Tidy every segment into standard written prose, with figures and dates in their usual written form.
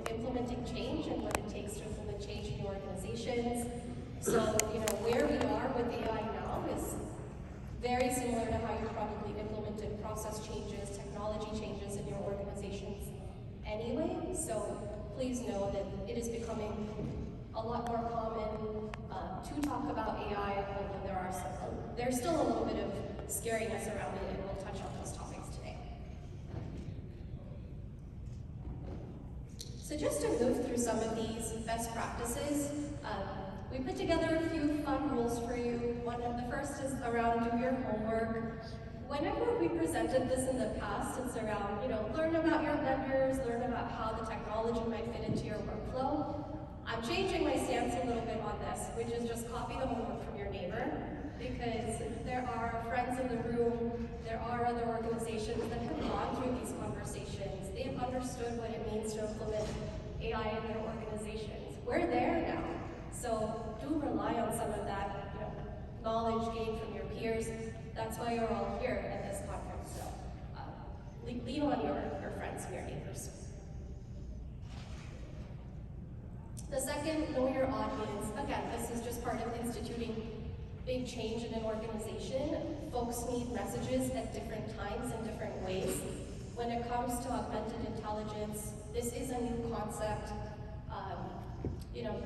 implementing change and what it takes to implement change in your organizations. So, where we are with AI now is very similar to how you probably implemented process changes, technology changes in your organizations anyway. So please know that it is becoming a lot more common to talk about AI, although there's still a little bit of scariness around it, and we'll touch on those topics today. So just to move through some of these best practices, we put together a few fun rules for you. The first is around do your homework. Whenever we presented this in the past, it's around, learn about your vendors, learn about how the technology might fit into your workflow. I'm changing my stance a little bit on this, which is just copy the homework from your neighbor, because there are friends in the room, there are other organizations that have gone through these conversations. They've understood what it means to implement AI in their organizations. We're there now. So do rely on some of that knowledge gained from your peers. That's why you're all here at this conference. So lean on your friends and your neighbors. The second, know your audience. Again, this is just part of instituting big change in an organization. Folks need messages at different times in different ways. When it comes to augmented intelligence, this is a new concept.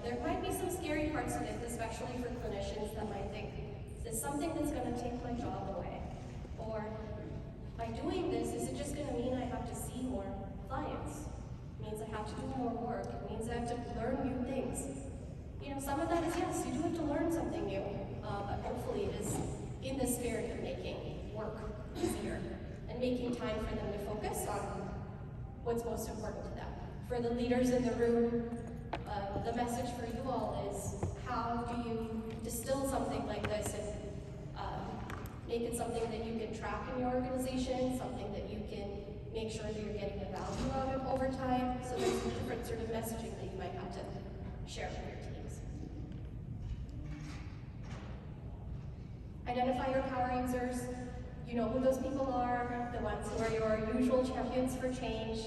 There might be some scary parts of it, especially for clinicians that might think, is this something that's going to take my job away? Or by doing this, is it just going to mean I have to see more clients? It means I have to do more work. It means I have to learn new things. Some of that is yes, you do have to learn something new, but hopefully it is in the spirit of making work easier and making time for them to focus on what's most important to them. For the leaders in the room, the message for you all is, how do you distill something like this and make it something that you can track in your organization, something that you can make sure that you're getting the value out of over time? So there's some different sort of messaging that you might have to share with your teams. Identify your power users. You know who those people are, the ones who are your usual champions for change.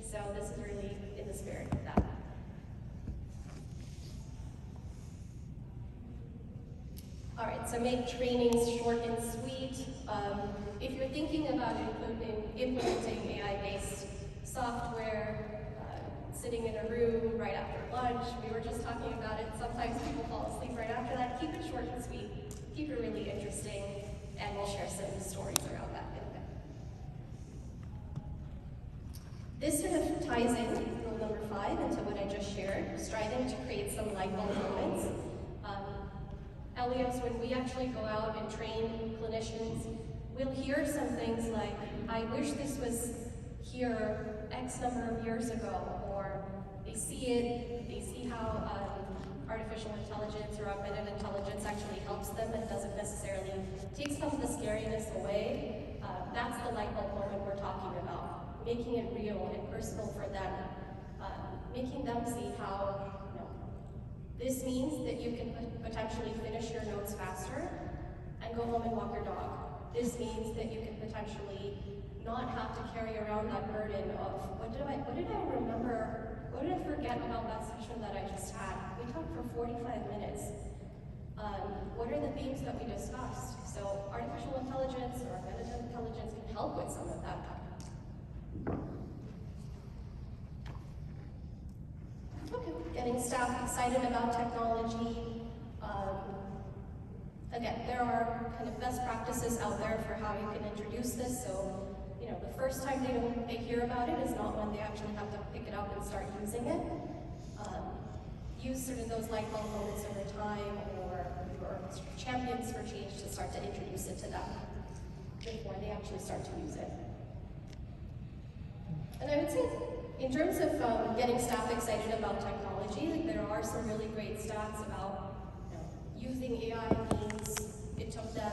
So this is really in the spirit of that. All right, so make trainings short and sweet. If you're thinking about implementing AI-based software, sitting in a room right after lunch, we were just talking about it, sometimes people fall asleep right after that. Keep it short and sweet, keep it really interesting, and we'll share some stories around that in a bit. This sort of ties in, rule number 5, into what I just shared, striving to create some light bulb moments. Elios, when we actually go out and train clinicians, we'll hear some things like, I wish this was here X number of years ago, or they see how artificial intelligence or augmented intelligence actually helps them and doesn't necessarily take some of the scariness away. That's the light bulb moment we're talking about, making it real and personal for them, making them see how this means that you can potentially finish your notes faster and go home and walk your dog. This means that you can potentially not have to carry around that burden of, what did I remember, what did I forget about that session that I just had? We talked for 45 minutes. What are the themes that we discussed? So artificial intelligence or augmented intelligence can help with some of that. Okay. Getting staff excited about technology. Again, there are kind of best practices out there for how you can introduce this. So, the first time they hear about it is not when they actually have to pick it up and start using it. Use sort of those light bulb moments over time, or champions for change to start to introduce it to them before they actually start to use it. And I would say, in terms of getting staff excited about technology, there are some really great stats about using AI means it took them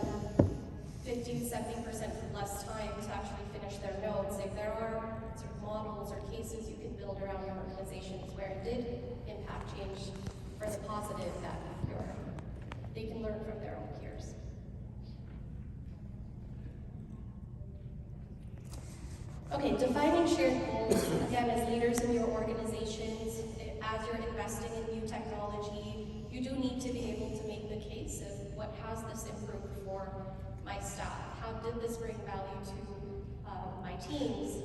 50-70% less time to actually finish their notes. If there are sort of models or cases you can build around your organizations where it did impact change for the positive, that they can learn from their own peers. Okay, defining shared goals, again, as leaders in your organizations, as you're investing in new technology, you do need to be able to make the case of what has this improved for my staff? How did this bring value to my teams?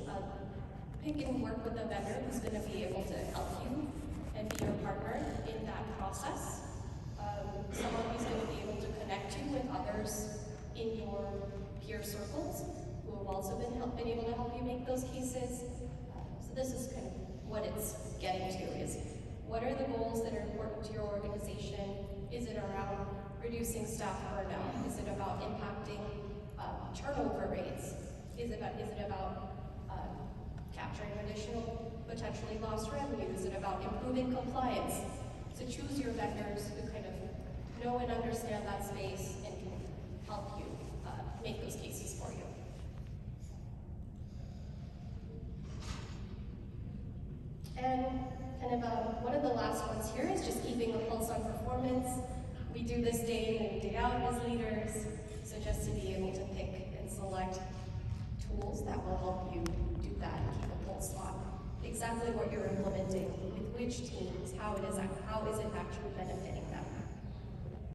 Pick and work with a vendor who's going to be able to help you and be your partner in that process. Someone who's going to be able to connect you with others in your peer circles who have also been able to help you make those cases. So this is kind of what it's getting to, is what are the goals that are important to your organization? Is it around reducing staff burnout? Is it about impacting turnover rates? Is it about capturing additional potentially lost revenue? Is it about improving compliance? So choose your vendors who kind of know and understand that space and can help you make those cases for you. And kind of one of the last ones here is just keeping a pulse on performance. We do this day in and day out as leaders, so just to be able to pick and select tools that will help you do that and keep a pulse on exactly what you're implementing, with which teams, how is it actually benefiting